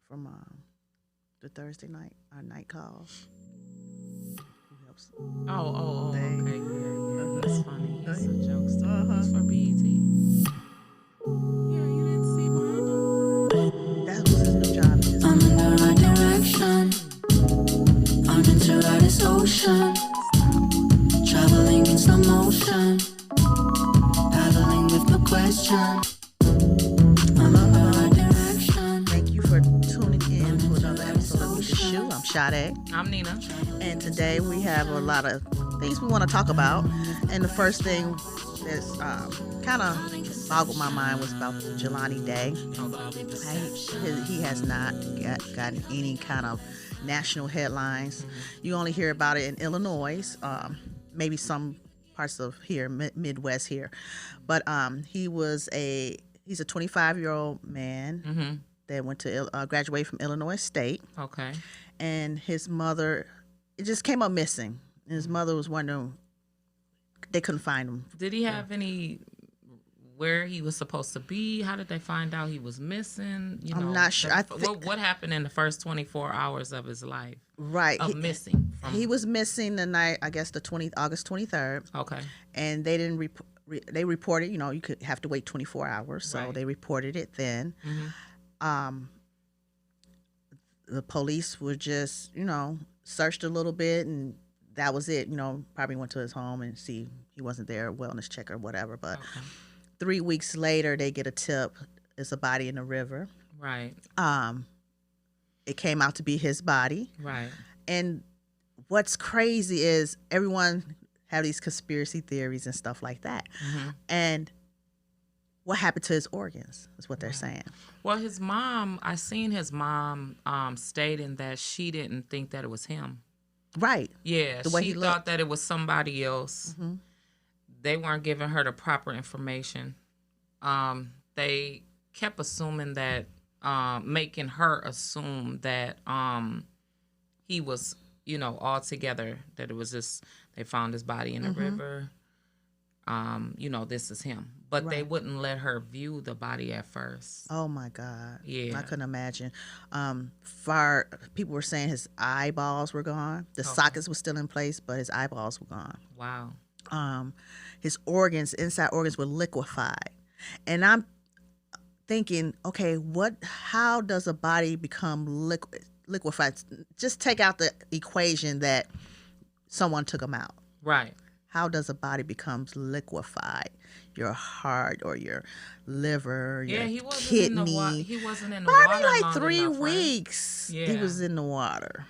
from the Thursday night, our night calls. Who helps? They, Okay, yeah. That's funny. He's a jokester. uh-huh. He's for BET. Yeah, you didn't see behind him? That was his new job. He just I'm got. in the right direction. I'm into this ocean. Traveling in slow motion. Paddling with no question. I'm in the right direction. Thank you for tuning in to another episode of Meet the Shoe. I'm Sade. I'm Nina. And today we have a lot of things we want to talk about. And the first thing that's kind of boggled my mind was about the Jelani Day. He has not gotten any kind of national headlines. You only hear about it in Illinois, maybe some parts of here, Midwest here. But he's a 25-year-old man that went to graduate from Illinois State. Okay. And his mother, it just came up missing. And his mother was wondering, they couldn't find him. Did he have any where he was supposed to be? How did they find out he was missing? I'm not sure. What happened in the first 24 hours of his life? Right. Missing. He was missing the night, I guess, August 23rd. Okay. And they didn't they reported, you could have to wait 24 hours. So Right. they reported it then. The police were just, searched a little bit, and that was it. Probably went to his home and see he wasn't there, wellness check or whatever. But 3 weeks later, they get a tip. It's a body in the river. Right. It came out to be his body. Right. And what's crazy is everyone have these conspiracy theories and stuff like that. And what happened to his organs is what they're saying. Well, his mom, I seen his mom stating that she didn't think that it was him. Right. Yeah, The way she he thought looked. that it was somebody else. They weren't giving her the proper information. They kept assuming that, making her assume that he was, all together, that it was just, they found his body in the river. This is him. But they wouldn't let her view the body at first. Oh my God. Yeah. I couldn't imagine. People were saying his eyeballs were gone. The sockets were still in place, but his eyeballs were gone. Wow. His inside organs were liquefied. And I'm thinking, okay, how does a body become liquefied? Just take out the equation that someone took them out. Right. How does a body becomes liquefied? Your heart or your liver, your he wasn't kidney. in the water. He wasn't in the Probably water like long 3 enough, right? weeks. He Yeah. was in the water.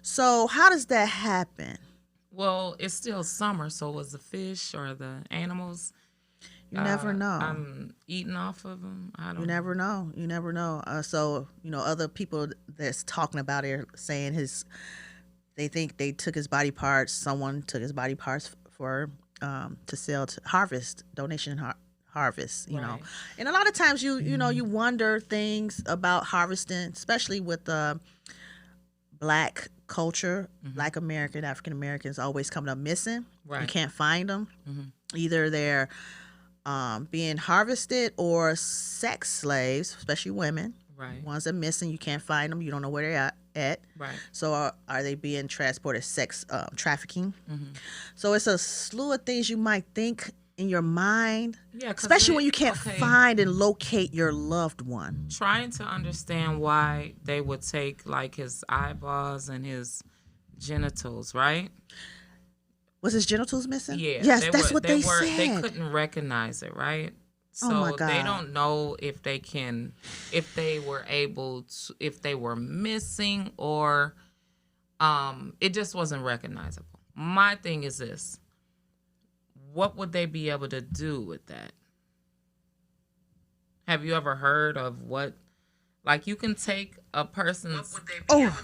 So how does that happen? Well, it's still summer, so was the fish or the animals? You never know. I'm eating off of them. I don't. You never know. You never know. So other people that's talking about it are saying they think they took his body parts. Someone took his body parts for to sell to harvest donation harvest. Right. And a lot of times you wonder things about harvesting, especially with Black culture. Black African Americans always coming up missing. Right. You can't find them. Either they're being harvested or sex slaves, especially women. Right. Ones that are missing, you can't find them. You don't know where they're at. Right. So are they being transported, sex trafficking? So it's a slew of things you might think in your mind, Yeah, 'cause especially when you can't okay. find and locate your loved one. Trying to understand why they would take like his eyeballs and his genitals, right? Was his genitals missing? Yeah. Yes, that's what they said. They couldn't recognize it, right? So Oh my God. they don't know if they were missing or it just wasn't recognizable. My thing is this. What would they be able to do with that? Have you ever heard of what, like you can take a person's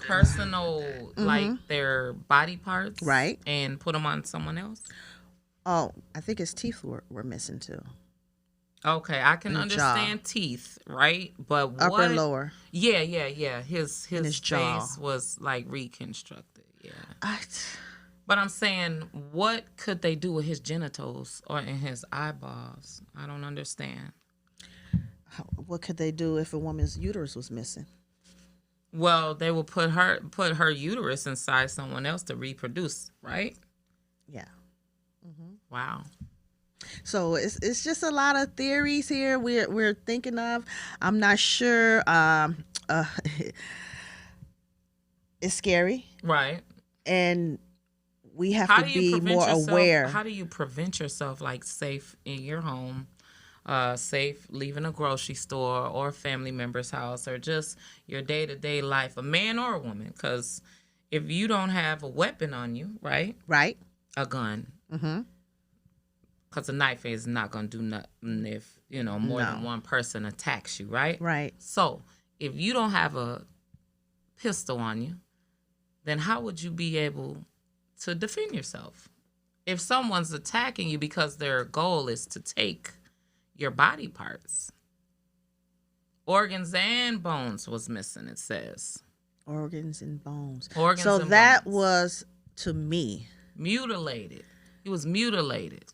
personal, like their body parts, Right. and put them on someone else? Oh, I think his teeth were missing too. Okay, I can In the understand teeth, right? But Upper what? and lower. Yeah. His his jaw. face was like reconstructed. Yeah. I, But I'm saying, what could they do with his genitals or in his eyeballs? I don't understand. what could they do if a woman's uterus was missing? Well, they will put her uterus inside someone else to reproduce, right? Yeah. Wow. So it's just a lot of theories here we're thinking of. I'm not sure. It's scary, Right. and we have How to do you be prevent more yourself? aware. How do you prevent yourself like safe in your home, safe leaving a grocery store or a family member's house or just your day-to-day life, a man or a woman? Because if you don't have a weapon on you, right? Right. A gun. Mm-hmm. Because a knife is not going to do nothing if, more than one person attacks you, right? Right. So if you don't have a pistol on you, then how would you be able to defend yourself? If someone's attacking you because their goal is to take your body parts, organs and bones was missing, it says. Organs and bones. Organs so and that bones. was, to me, Mutilated. He was mutilated.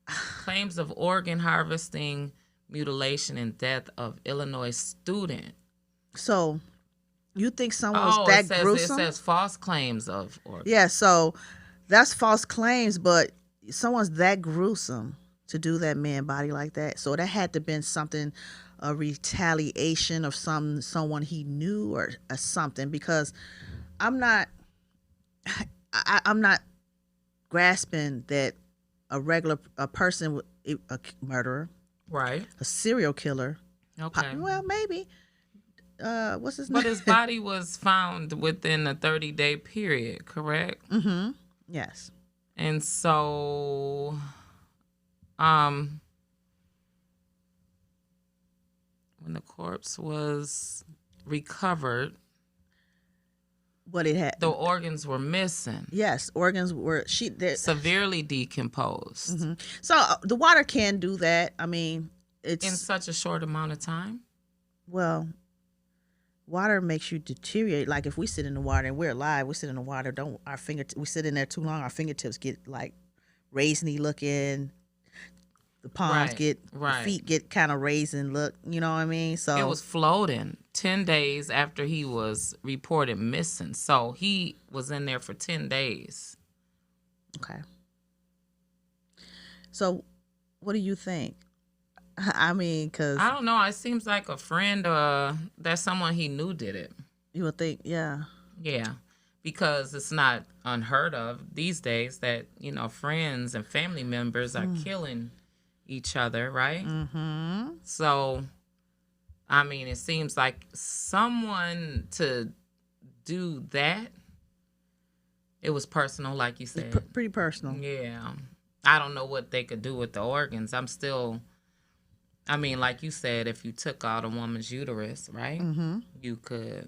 Claims of organ harvesting, mutilation, and death of Illinois student. so you think someone's that gruesome? It says false claims of organ. Yeah, so that's false claims, but someone's that gruesome to do that man body like that. So that had to been something, a retaliation of someone he knew or something, because I'm not grasping that a person, a murderer, Right. a serial killer. Okay. Well, maybe. What's his name? But his body was found within a 30-day period, correct? Mm-hmm. Yes. And so, when the corpse was recovered, What it had. the organs were missing. Yes, organs were Severely decomposed. Mm-hmm. So the water can do that. I mean, it's In such a short amount of time? well, water makes you deteriorate. Like if we sit in the water and we're alive, we sit in the water. We sit in there too long, our fingertips get like raisiny looking. The palms the feet get kind of raisin look. You know what I mean? So it was floating 10 days after he was reported missing. So he was in there for 10 days. Okay. So what do you think? I mean, because I don't know. It seems like a friend, that someone he knew did it. You would think, yeah. Yeah, because it's not unheard of these days that, friends and family members are killing each other, right? Mm-hmm. So, I mean, it seems like someone to do that, it was personal, like you said. Pretty personal. Yeah. I don't know what they could do with the organs. Like you said, if you took out a woman's uterus, right? Mm-hmm. You could,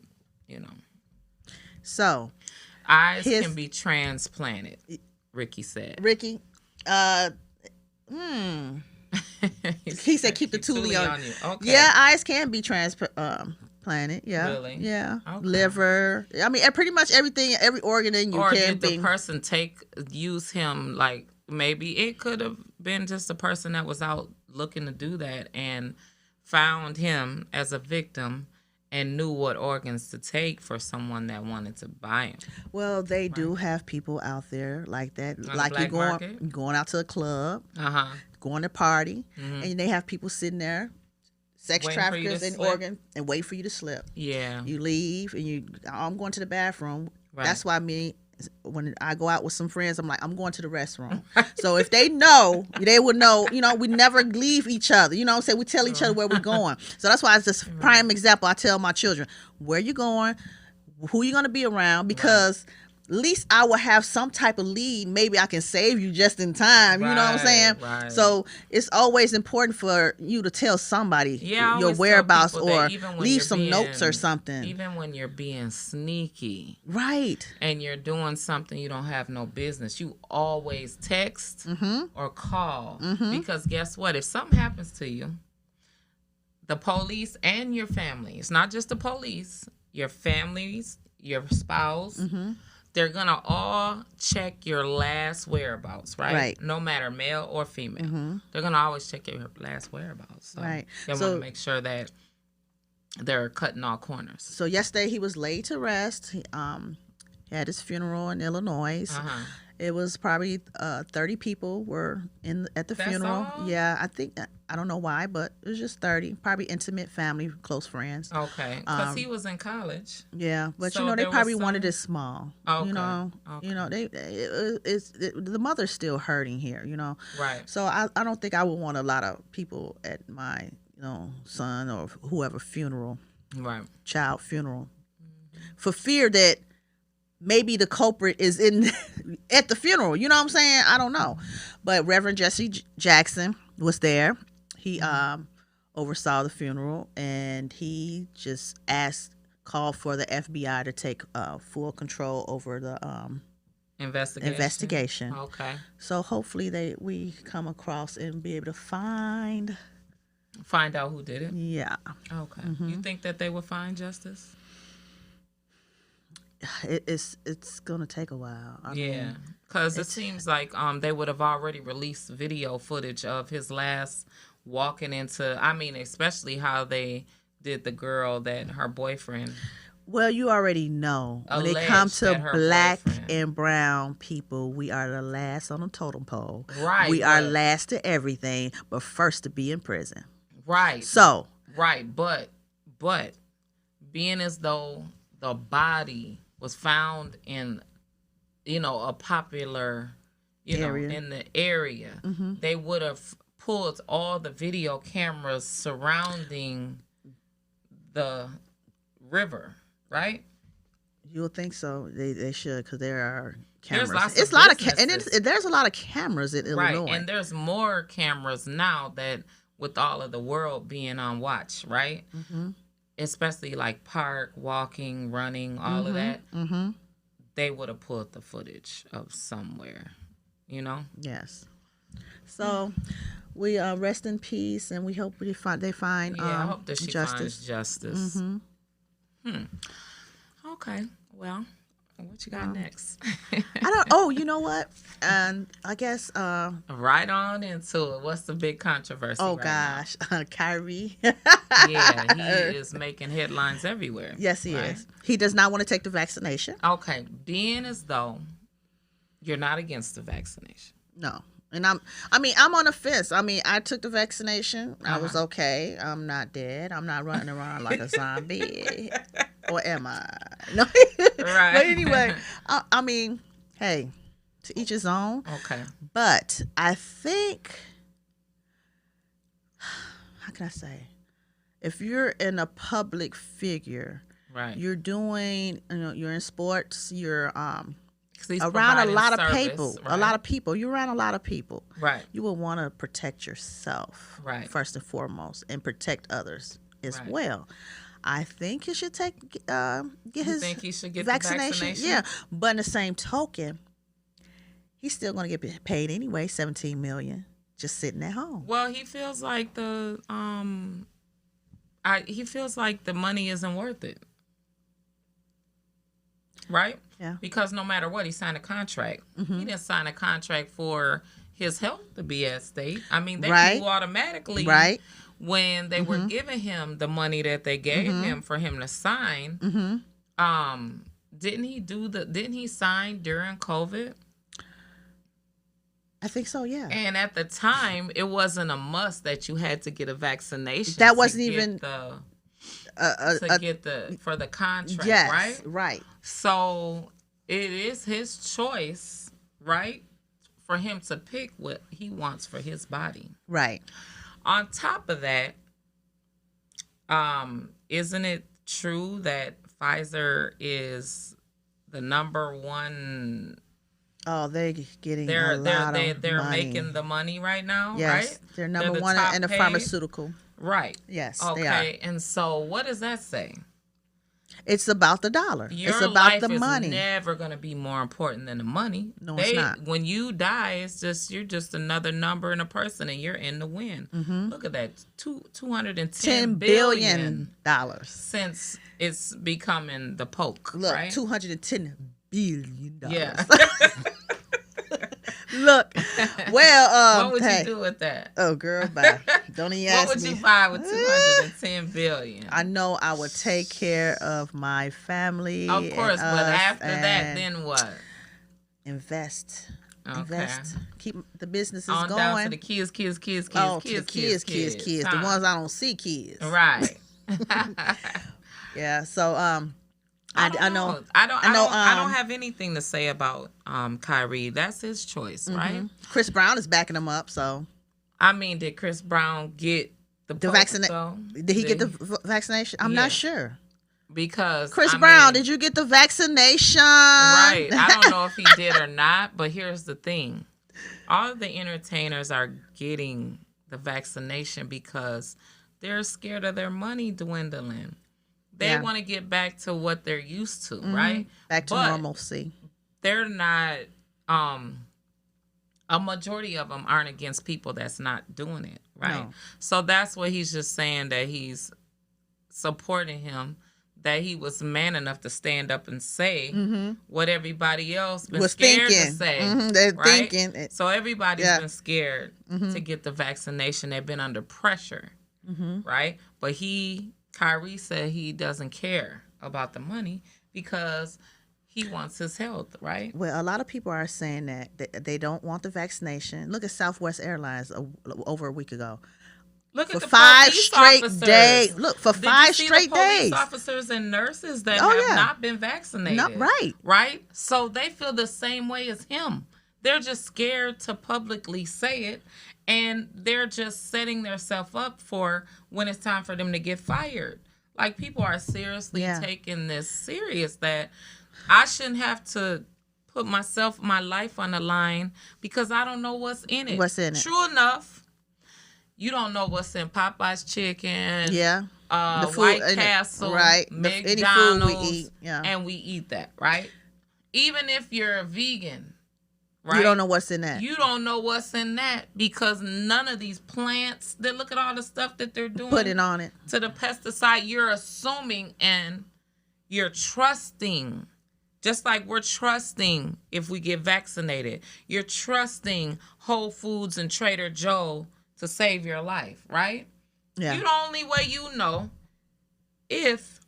So, eyes can be transplanted, Ricky said. Ricky, he said keep the toolie on you. Okay. Yeah, eyes can be transplanted. Yeah. Really? Yeah. Okay. Liver. I mean, pretty much everything, every organ in you or can did the person use him, like, maybe it could have been just a person that was out looking to do that and found him as a victim and knew what organs to take for someone that wanted to buy him. Well, they do have people out there like that. On like the you're black going out to a club, going to party, Mm-hmm. and they have people sitting there, sex Waiting for you traffickers to and slip. organ, and wait for you to slip. Yeah. You leave and I'm going to the bathroom. Right. That's why when I go out with some friends, I'm like, I'm going to the restroom. So if they know, they would know, we never leave each other. You know what I'm saying? We tell each other where we're going. So that's why it's this prime example. I tell my children, where you going, who you going to be around, because at least I will have some type of lead. Maybe I can save you just in time. You know what I'm saying? Right. So it's always important for you to tell somebody Yeah, your whereabouts or leave leave some notes or something. Even when you're being sneaky. Right. And you're doing something you don't have no business, you always text or call. Because guess what? If something happens to you, the police and your family, it's not just the police, your families, your spouse, they're going to all check your last whereabouts, right? Right. No matter male or female. They're going to always check your last whereabouts. So Right. they want to make sure that they're cutting all corners. So yesterday he was laid to rest. He had his funeral in Illinois. It was probably 30 people were at the funeral. All? Yeah, I don't know why, but it was just 30. Probably intimate family, close friends. Okay, because he was in college. Yeah, but So they there probably was wanted it small. Okay. The mother's still hurting here. Right. So I don't think I would want a lot of people at my son or whoever funeral. Right. Child funeral, for fear that maybe the culprit is at the funeral. You know what I'm saying? I don't know. But Reverend Jesse Jackson was there. He oversaw the funeral, and he just called for the FBI to take full control over the investigation. Okay. So hopefully we come across and be able to find out who did it. Yeah. Okay. You think that they will find justice? It's gonna take a while. I mean, because it seems like they would have already released video footage of his last walking into. I mean, especially how they did the girl that her boyfriend. Well, you already know when it comes to black and brown people, we are the last on the totem pole. Right. We are last to everything, but first to be in prison. Right. So. Right, but being as though the body was found in, a popular, area. In the area, they would have pulled all the video cameras surrounding the river, right? You'll think so. They should, because there are cameras. There's there's a lot of cameras in Illinois. Right, and there's more cameras now that with all of the world being on watch, right? Especially like park, walking, running, all of that. They would have pulled the footage of somewhere, Yes. So we rest in peace, and we hope they find. I hope that she justice. finds justice. Okay. Well, what you got next? I don't. Oh, you know what? And I guess. Right on into it. What's the big controversy? Oh right gosh, Kyrie. Yeah, he is making headlines everywhere. Yes, he is. He does not want to take the vaccination. Okay, being as though you're not against the vaccination. No. And I'm on the fence. I mean, I took the vaccination. I was okay. I'm not dead. I'm not running around like a zombie. Or am I? No. Right. But anyway, I mean, hey, to each his own. Okay. But I think, how can I say? If you're in a public figure, right, you're doing, you're in sports, you're around a lot of people. Right? You're around a lot of people. Right. You will want to protect yourself, right, first and foremost, and protect others as right. well. I think he should get his vaccination. Yeah, but in the same token, he's still going to get paid anyway. $17 million just sitting at home. Well, he feels like the money isn't worth it. Right? Yeah. Because no matter what, he signed a contract. He didn't sign a contract for his health to be at stake. I mean, they knew automatically when they were giving him the money that they gave him for him to sign. Didn't he sign during COVID? I think so, yeah. And at the time, it wasn't a must that you had to get a vaccination. That wasn't even for the contract, yes, right? Right. So it is his choice, right, for him to pick what he wants for his body. Right. On top of that, isn't it true that Pfizer is the number one? Oh, they're getting they're money. Making the money right now, yes, right? They're number one in the pharmaceutical. Right. Yes, okay. they are. And so what does that say? It's about the dollar. Your it's about life the money. Is never going to be more important than the money. No, it's not. When you die, you're just another number in a person, and you're in the win. Look at that, $210 billion since it's becoming the poke. Look, right? $210 billion. Yeah. Look, well, what would hey. you do with that? Oh, girl, bye. Don't even ask me. What would you buy with 210 billion? I know I would take care of my family. Of course, and but us, after that, and then what? invest. Okay. Invest. Keep the businesses On going. down to the kids. Oh, to the kids. The Huh. ones I don't see kids. Right. Yeah. So I know. I don't have anything to say about Kyrie. That's his choice, right? Chris Brown is backing him up. So I mean, did Chris Brown get the vaccination? Did he get the vaccination? I'm not sure. Because Chris Brown, did you get the vaccination? Right. I don't know if he did or not, but here's the thing. All of the entertainers are getting the vaccination because they're scared of their money dwindling. They want to get back to what they're used to, right? Back to normalcy. They're not a majority of them aren't against people that's not doing it, right? No. So that's what he's just saying, that he's supporting him, that he was man enough to stand up and say what everybody else been scared to say. They're right? thinking. So everybody's been scared to get the vaccination. They've been under pressure, right? But Kyrie said he doesn't care about the money because he wants his health, right? Well, a lot of people are saying that they don't want the vaccination. Look at Southwest Airlines over a week ago. Look for at the 5 straight days. Look, for 5 straight days. Police officers and nurses that have not been vaccinated. Not right. Right? So they feel the same way as him. They're just scared to publicly say it, and they're just setting themselves up for when it's time for them to get fired. Like, people are seriously taking this serious, that I shouldn't have to put my life on the line because I don't know what's in it. What's in it? True enough. You don't know what's in Popeye's chicken, the food, White Castle, right? McDonald's, any food we eat, and we eat that, right? Even if you're a vegan, right? You don't know what's in that. You don't know what's in that because none of these plants, look at all the stuff that they're doing. Putting on it. To the pesticide, you're assuming and you're trusting. Just like we're trusting if we get vaccinated. You're trusting Whole Foods and Trader Joe to save your life, right? Yeah. The only way you know if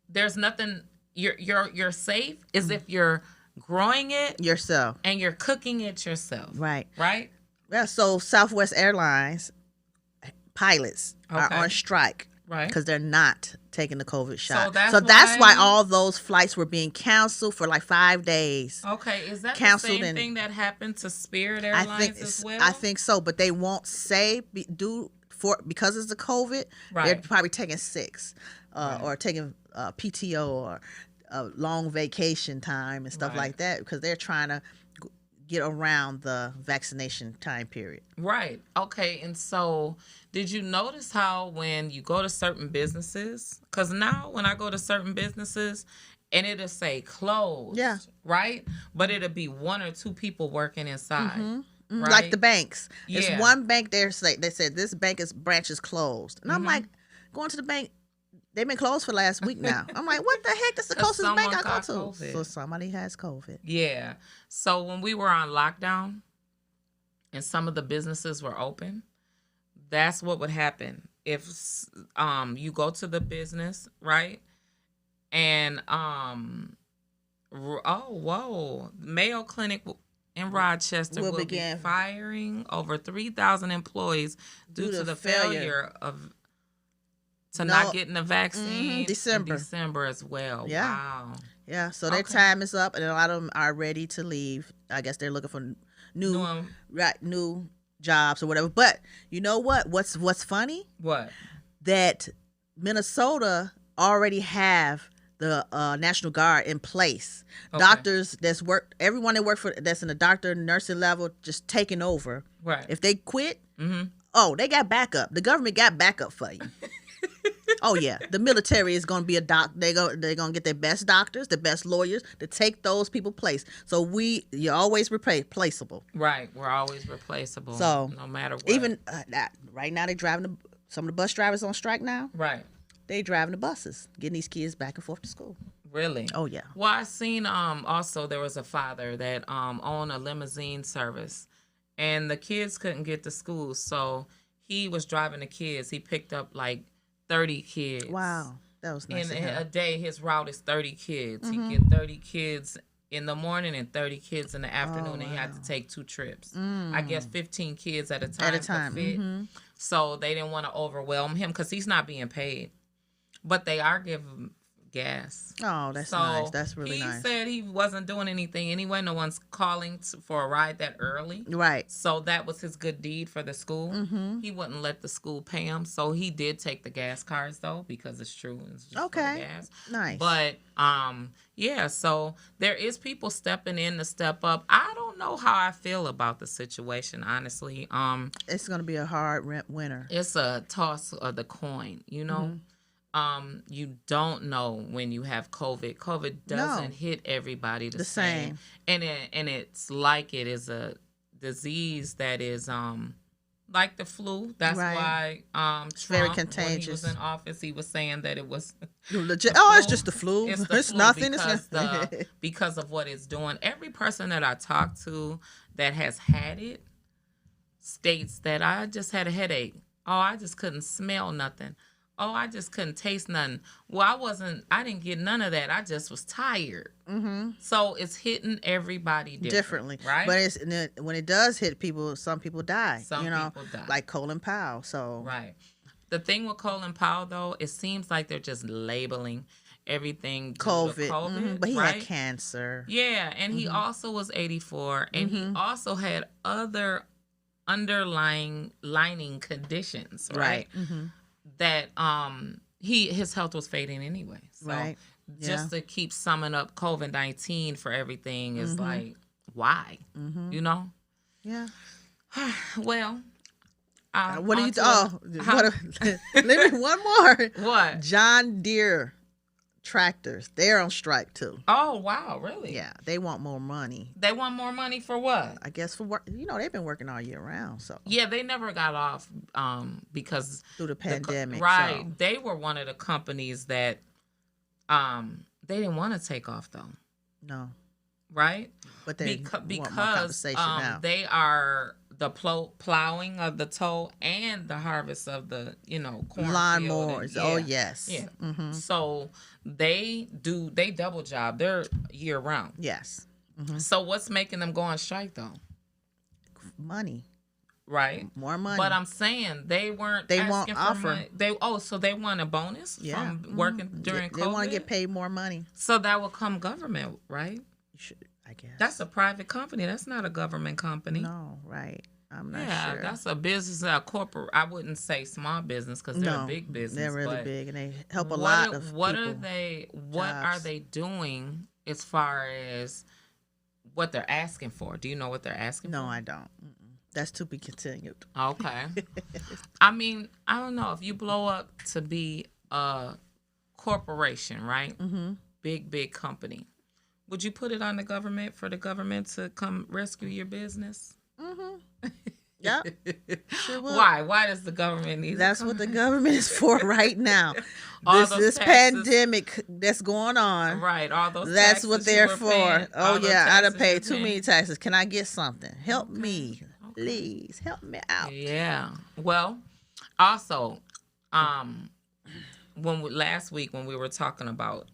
there's nothing you're safe is if you're growing it yourself and you're cooking it yourself. Right. Right? Yeah, so Southwest Airlines pilots are on strike. Right. Because they're not taking the COVID shot. So that's why all those flights were being canceled for like 5 days. Okay. Is that the same thing that happened to Spirit Airlines as well? I think so, but they won't say because it's the COVID. Right. They're probably taking 6 or taking PTO or long vacation time and stuff like that because they're trying to get around the vaccination time period. Right. Okay. And so did you notice how when you go to certain businesses, because now when I go to certain businesses and it'll say closed, right? But it'll be 1 or 2 people working inside. Right? Like the banks. It's one bank they said this branch is closed. And I'm like, going to the bank, they've been closed for last week now. I'm like, what the heck? That's the closest bank I go to. COVID. So somebody has COVID. Yeah. So when we were on lockdown and some of the businesses were open, that's what would happen. If you go to the business, right? And Mayo Clinic in Rochester will be firing over 3,000 employees due to the failure of not getting the vaccine in December as well. Yeah. Wow. Yeah, so their time is up, and a lot of them are ready to leave. I guess they're looking for new jobs or whatever. But you know what? What's funny? What? That Minnesota already have the National Guard in place. Okay. Doctors everyone that work that's in the doctor nursing level just taking over. Right. If they quit, they got backup. The government got backup for you. Oh yeah, the military is going to be a they're going to get their best doctors, the best lawyers to take those people place. So you're always replaceable. Right, we're always replaceable. So no matter what. Even right now, they're driving some of the bus drivers on strike now. Right, they driving the buses, getting these kids back and forth to school. Really? Oh yeah. Well, I seen also there was a father that owned a limousine service, and the kids couldn't get to school, so he was driving the kids. He picked up like 30 kids. Wow, that was nice In of him. a day, his route is 30 kids. Mm-hmm. He get 30 kids in the morning and 30 kids in the afternoon, and he had to wow. take 2 trips. I guess 15 kids at a time. At a time. could fit. Mm-hmm. So they didn't want to overwhelm him because he's not being paid, but they are giving him gas. Oh, that's So nice. That's really nice. He said he wasn't doing anything anyway. No one's calling for a ride that early. Right. So that was his good deed for the school. Mm-hmm. He wouldn't let the school pay him. So he did take the gas cards though, because it's true. It's just for the Okay. gas. Nice. But yeah, so there is people stepping in to step up. I don't know how I feel about the situation, honestly. It's gonna be a hard winter. It's a toss of the coin, you know. You don't know when you have COVID. COVID doesn't hit everybody the same. And it's like it is a disease that is like the flu. That's why Trump, very when contagious. he was in office, he was saying that it was Legit. Oh, it's just the flu. It's the flu nothing. because of what it's doing. Every person that I talk to that has had it states that I just had a headache. Oh, I just couldn't smell nothing. Oh, I just couldn't taste nothing. Well, I didn't get none of that. I just was tired. Mm-hmm. So it's hitting everybody differently, right? But when it does hit people, some people die. Some people die. Like Colin Powell. So right. The thing with Colin Powell, though, it seems like they're just labeling everything COVID. COVID, But he right? had cancer. Yeah, and he also was 84, and he also had other underlying conditions, right? Mm-hmm. That his health was fading anyway. So just to keep summing up COVID-19 for everything is like, why? You know? Yeah. Well, what do you? Let me one more. What? John Deere tractors. They're on strike too. Oh wow, really? Yeah, they want more money. They want more money for what? I guess for work. They've been working all year round. So yeah, they never got off because through the pandemic. Right. So. They were one of the companies that they didn't want to take off though. No. Right? But they because want more compensation now. They are the plowing of the toe and the harvest of the corn lawnmowers. Yeah. Oh yes. Yeah. Mm-hmm. So they double job. They're year round. Yes. Mm-hmm. So what's making them go on strike though? Money. Right. More money. But I'm saying they weren't. They asking won't for offer. money. So they want a bonus from working during COVID. They want to get paid more money. So that will come government, right? I guess. That's a private company. That's not a government company. No, right. I'm not yeah, sure. That's a business, a corporate. I wouldn't say small business because they're a big business. They're really big, and they help a lot of people. What are they doing as far as what they're asking for? Do you know what they're asking for? No, I don't. That's to be continued. Okay. I mean, I don't know. If you blow up to be a corporation, right? Mm-hmm. Big company. Would you put it on the government for the government to come rescue your business? Mm-hmm. Yeah. Sure would. Why? Why does the government need? That's what the government is for right now. this pandemic that's going on. Right. All those. That's what they're for. Paying, oh yeah, I done paid too many taxes. Can I get something? Help me, please. Help me out. Yeah. Well, also, last week when we were talking about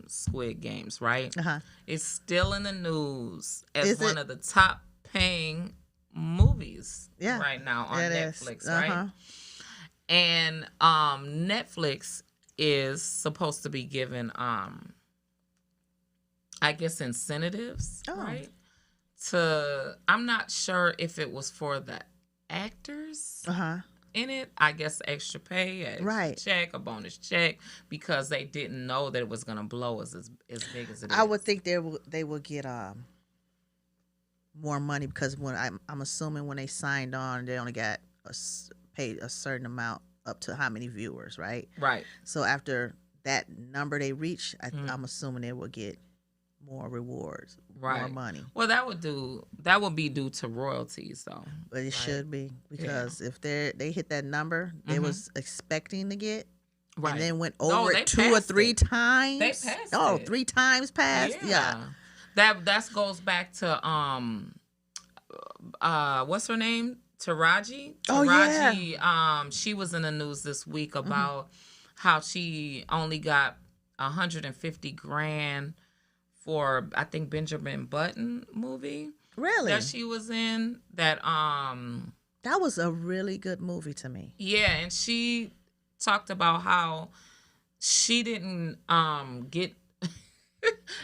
Squid Games, right? Uh-huh. It's still in the news as one of the top paying movies right now on Netflix, right? And Netflix is supposed to be given I guess incentives, right? I'm not sure if it was for the actors. In it, I guess extra pay, extra check, a bonus check, because they didn't know that it was going to blow as big as it is. I would think they will get more money because when I'm assuming when they signed on, they only got paid a certain amount up to how many viewers, right? Right. So after that number they reach, I'm assuming they will get more rewards, more money. Well, that would be due to royalties, though. But it should be because if they hit that number they was expecting to get, Right. and then went No, over they it 2 or passed 3 it. times. They passed Oh, it. 3 times passed. Yeah. That goes back to what's her name? Taraji. Oh, Taraji, yeah. she was in the news this week about how she only got 150 grand for, I think, Benjamin Button movie Really? that she was in. That was a really good movie to me. Yeah, and she talked about how she didn't get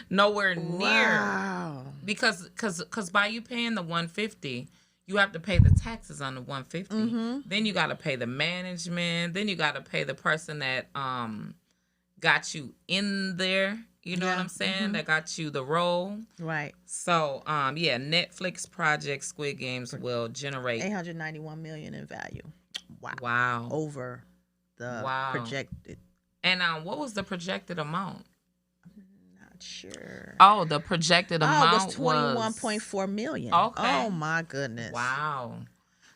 nowhere near because by you paying the 150, you have to pay the taxes on the 150. Then you got to pay the management. Then you got to pay the person that got you in there. You know what I'm saying? That got you the role. Right. So, Netflix project Squid Games will generate $891 million in value. Wow. Over the projected. And what was the projected amount? Not sure. Oh, the projected amount was $21.4 million. Okay. Oh my goodness. Wow.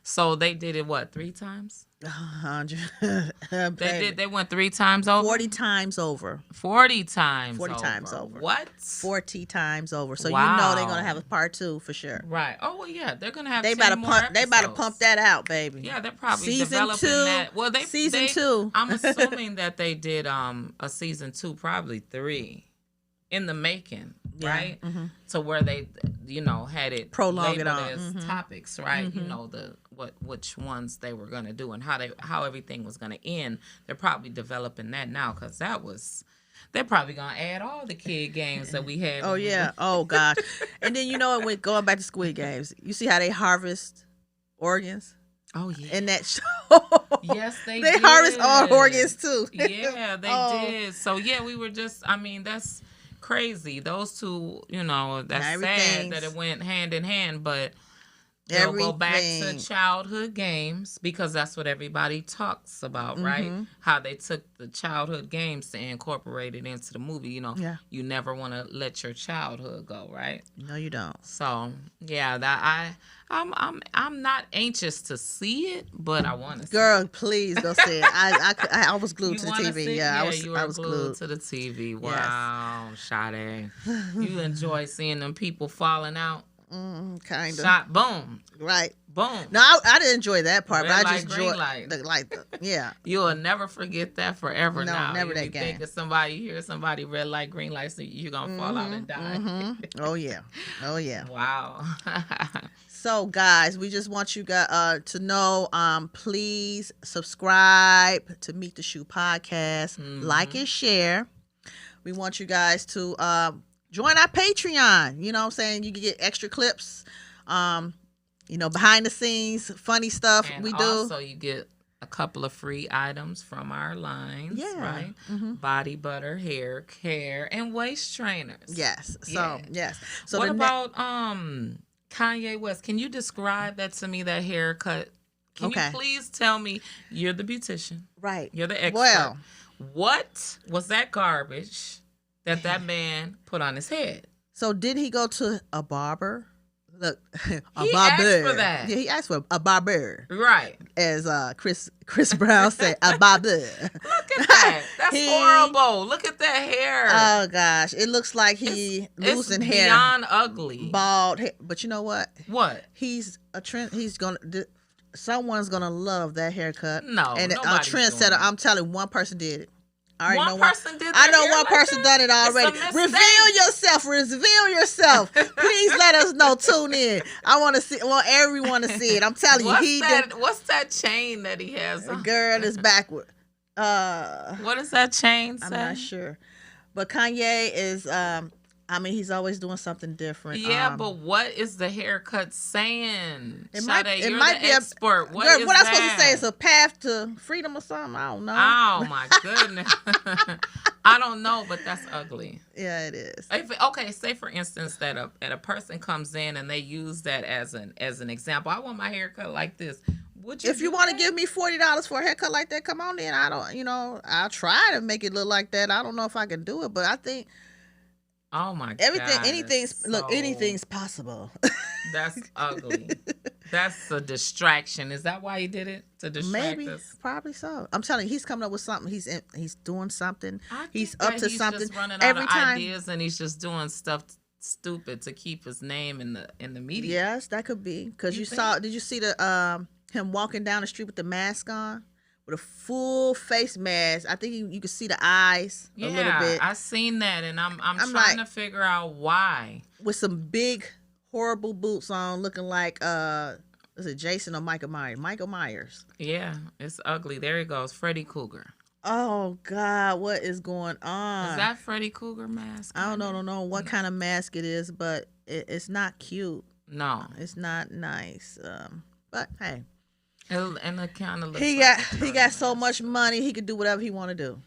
So they did it 3 times? 100. They went 3 times over. 40 times over. 40 times. 40 times over. What? 40 times over. So you know they're gonna have a part 2 for sure. Right. Oh well, yeah, they're gonna have. They about to pump that out, baby. Yeah, they're probably season developing 2, that. Well, season 2. I'm assuming that they did a season 2, probably 3, in the making. Right, to where they, had it prolong it on as topics, right? You know which ones they were gonna do and how everything was gonna end. They're probably developing that now because they're probably gonna add all the kid games that we had. Oh yeah, oh gosh, and then with going back to Squid Games, you see how they harvest organs. Oh yeah, in that show. Yes, they harvest all organs too. Yeah, they did. So yeah, we were just. I mean, that's crazy. Those two, that's sad that it went hand in hand, but they'll go back to childhood games because that's what everybody talks about, right? How they took the childhood games to incorporate it into the movie. You never want to let your childhood go, right? No, you don't. So yeah, I'm not anxious to see it, but I want to. Girl, please go see it. I was glued to the TV. Yeah, I was glued to the TV. Wow, yes. Sade, you enjoy seeing them people falling out. Kind of. Shot, boom. Right. Boom. No, I didn't enjoy that part, Red but I light, just enjoyed light. yeah. You'll never forget that forever. No, now. never you that game. Think you hear somebody red light, green light, so you're gonna fall out and die. Oh yeah. Oh yeah. Wow. So guys, we just want you guys to know, please subscribe to Meet the Shoe podcast, like and share. We want you guys to join our Patreon. You know what I'm saying? You can get extra clips, behind the scenes, funny stuff and we do. Also, you get a couple of free items from our lines, right? Body butter, hair care, and waist trainers. Yes. So, yes. So what about Kanye West? Can you describe that to me, that haircut? Can you please tell me? You're the beautician. Right. You're the expert. Well, what was that garbage that man put on his head? So did he go to a barber? Look, he asked for that. Yeah, he asked for a barber. Right. As Chris Brown said, a barber. Look at that. That's horrible. Look at that hair. Oh gosh, it looks like he losing hair. It's beyond ugly. Bald hair. But you know what? What? He's a trend. Someone's gonna love that haircut. No, and a trendsetter. I'm telling you, one person did it. I know one person done it already. Reveal yourself. Please let us know. Tune in. I want to see. I want everyone to see it. I'm telling you. What's that chain that he has on? Girl, is backward. What does that chain say? I'm not sure. But Kanye is. He's always doing something different. Yeah, but what is the haircut saying? It might be expert. What I'm supposed to say? It's a path to freedom or something. I don't know. Oh my goodness. I don't know, but that's ugly. Yeah, it is. Say for instance that a person comes in and they use that as an example. I want my haircut like this. If you want to give me $40 for a haircut like that, come on in. I'll try to make it look like that. I don't know if I can do it, but I think. Oh my God. Anything's possible. That's ugly. That's a distraction. Is that why he did it? To distract Maybe, us? probably so. I'm telling you, he's coming up with something. He's doing something. He's think up that to something. He's just running every out of time. ideas, and he's just doing stuff stupid to keep his name in the media. Yes, that could be because you think? saw. Did you see the him walking down the street with the mask on, with a full face mask? I think you could see the eyes a little bit. I seen that, and I'm trying like, to figure out why. With some big horrible boots on, looking like is it Jason or Michael Myers? Michael Myers. Yeah, it's ugly. There he goes, Freddy Krueger. Oh God, what is going on? Is that Freddy Krueger mask? I don't know what kind of mask it is, but it's not cute. No, It's not nice. But hey, and it kind of looks. he got so much money, he could do whatever he want to do.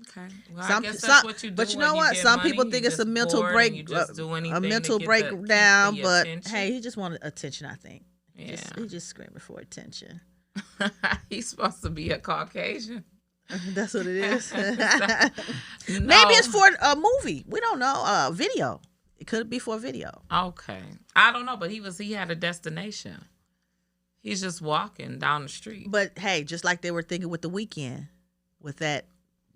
Okay. Well, I guess that's what you do. But you know what? Some people think it's a mental break, a mental breakdown. But attention. hey, he just wanted attention. I think. Yeah. He just screaming for attention. He's supposed to be a Caucasian. That's what it is. No. Maybe it's for a movie. We don't know. Video. It could be for a video. Okay. I don't know, but he had a destination. He's just walking down the street. But hey, just like they were thinking with the Weeknd, with that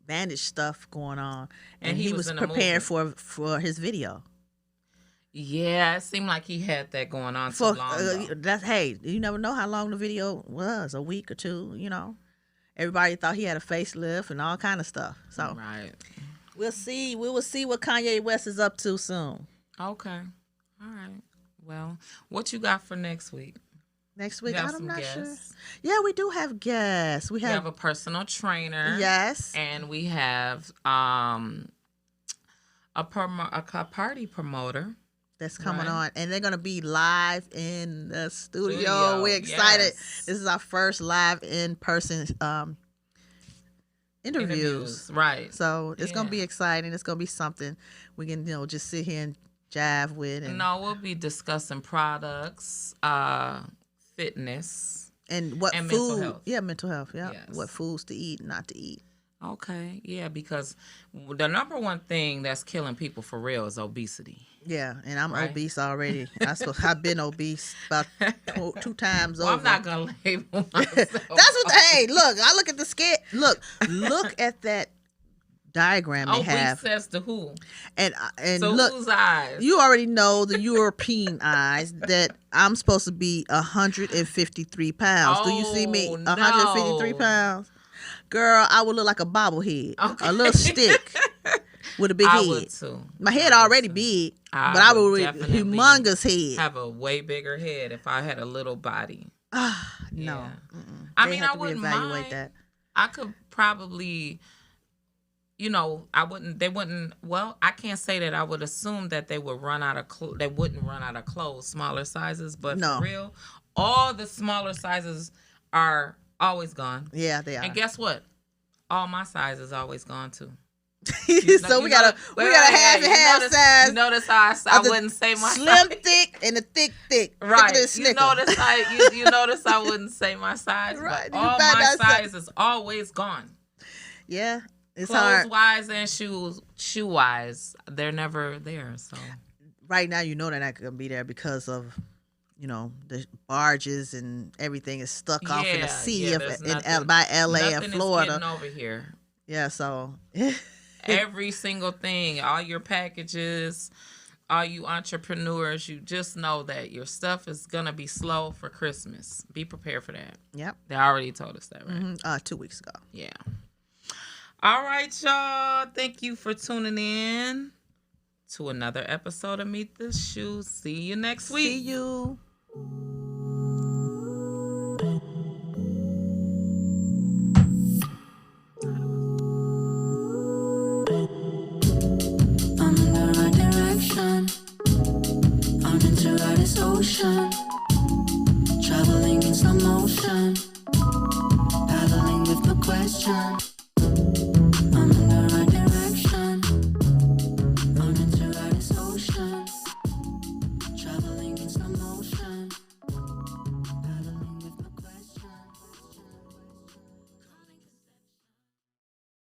bandage stuff going on, and he was preparing for his video. Yeah, it seemed like he had that going on too long. Hey, you never know how long the video was, a week or two. You know, everybody thought he had a facelift and all kind of stuff. So right, we'll see. We will see what Kanye West is up to soon. Okay, all right. Well, what you got for next week? Next week, I'm not sure. Guests. Yeah, we do have guests. We have a personal trainer. Yes, and we have a party promoter that's coming on, and they're gonna be live in the studio. We're excited. Yes. This is our first live in person interviews. Right. So it's gonna be exciting. It's gonna be something we can just sit here and jive with. And we'll be discussing products, fitness, and what and food. Mental health. Yeah, mental health. Yeah, yes. What foods to eat, not to eat. Okay, yeah, because the number one thing that's killing people for real is obesity. Yeah, and I'm obese already. I've been obese about two times over. I'm not gonna label myself. That's what. Hey, look! I look at the scale. Look at that diagram they have. Obese says to who? And so look, whose eyes? You already know the European eyes that I'm supposed to be 153 pounds. Do you see me? 153 pounds. Girl, I would look like a bobblehead. Okay. A little stick with a big head. I would too. My head already big, but I would humongous head. Have a way bigger head if I had a little body. No. Yeah. I mean, I wouldn't mind. That. I could probably, I wouldn't. They wouldn't. Well, I can't say that I would assume that they would run out of. They wouldn't run out of clothes, smaller sizes. But for real, all the smaller sizes are always gone. Yeah, they are. And guess what? All my size is always gone too. So we got a half and half size. You notice how I wouldn't say my slim size. thick and a thick thick. Right. You notice I wouldn't say my size. Right. But all my size is always gone. Yeah. It's clothes hard. wise and shoe wise, they're never there. So right now, they're not gonna be there because of the barges and everything is stuck off in the sea by LA and Florida. Nothing is getting over here. Yeah, so every single thing, all your packages, all you entrepreneurs, you just know that your stuff is gonna be slow for Christmas. Be prepared for that. Yep. They already told us that, right? Mm-hmm. 2 weeks ago. Yeah. All right, y'all. Thank you for tuning in to another episode of Meet the Shoe. See you next week. See you. I'm in the right direction. I'm into this ocean.